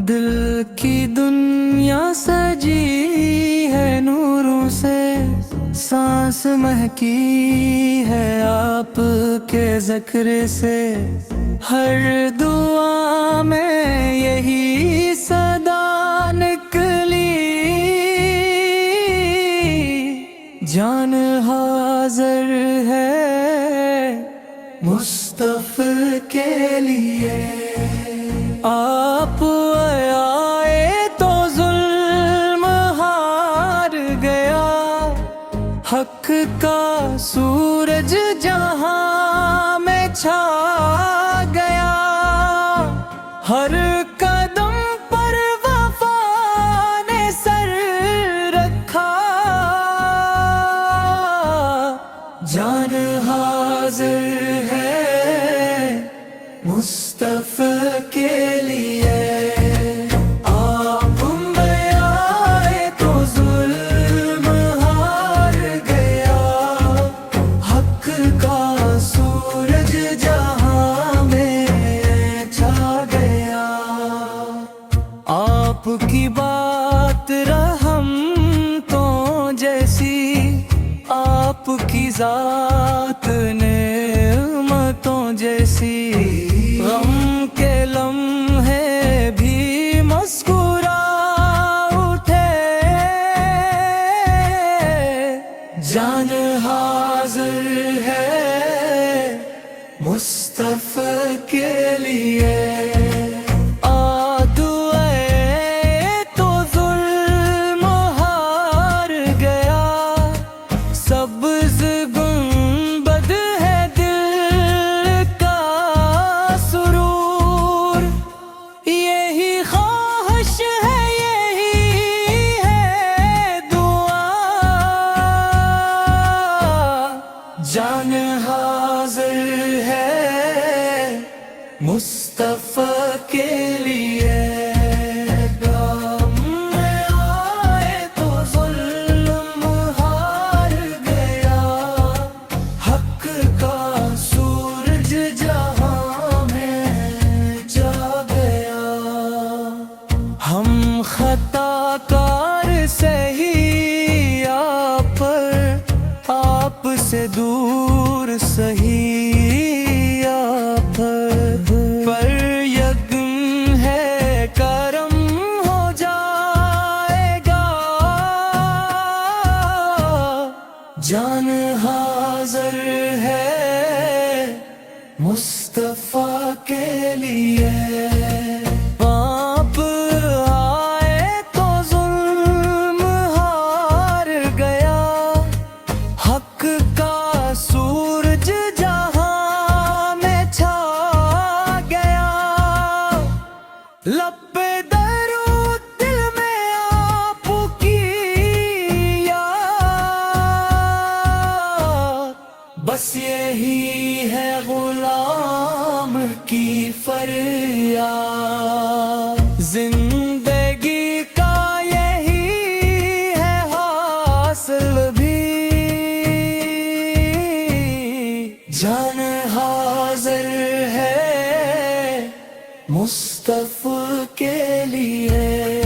دل کی دنیا سجی ہے نوروں سے، سانس مہکی ہے آپ کے ذکر سے، ہر دعا میں یہی صدا نکلی، جان حاضر ہے مصطفی کے لیے۔ آپ آئے تو ظلم ہار گیا، حق کا سورج جہاں میں چھا گیا، ہر قدم پر وفا نے سر رکھا، جان حاضر ہے مصطفی کے لیے۔ آپ میں آئے تو ظلم ہار گیا، حق کا سورج جہاں میں چھا گیا، آپ کی بات رحمتوں جیسی، آپ کی ذات نعمتوں جیسی، غم کے لمحے بھی مسکرا اٹھے، جان حاضر ہے مصطفی کے لیے۔ سبز گنبد ہے دل کا سرور، یہی خواہش ہے یہی ہے دعا، جان حاضر ہے مصطفی کے لیے۔ ہم خطا کار سہی آپ پر، آپ سے دور سہی آپ پر یقین ہے کرم ہو جائے گا، جان حاضر ہے مصطفی کے لیے۔ حق کا سورج جہاں میں چھا گیا، لب پہ درود دل میں آپ کی یاد، بس یہی ہے غلام کی فریاد، زندگی کا یہی ہے حاصل بھی، جان حاضر ہے مصطفی کے لیے۔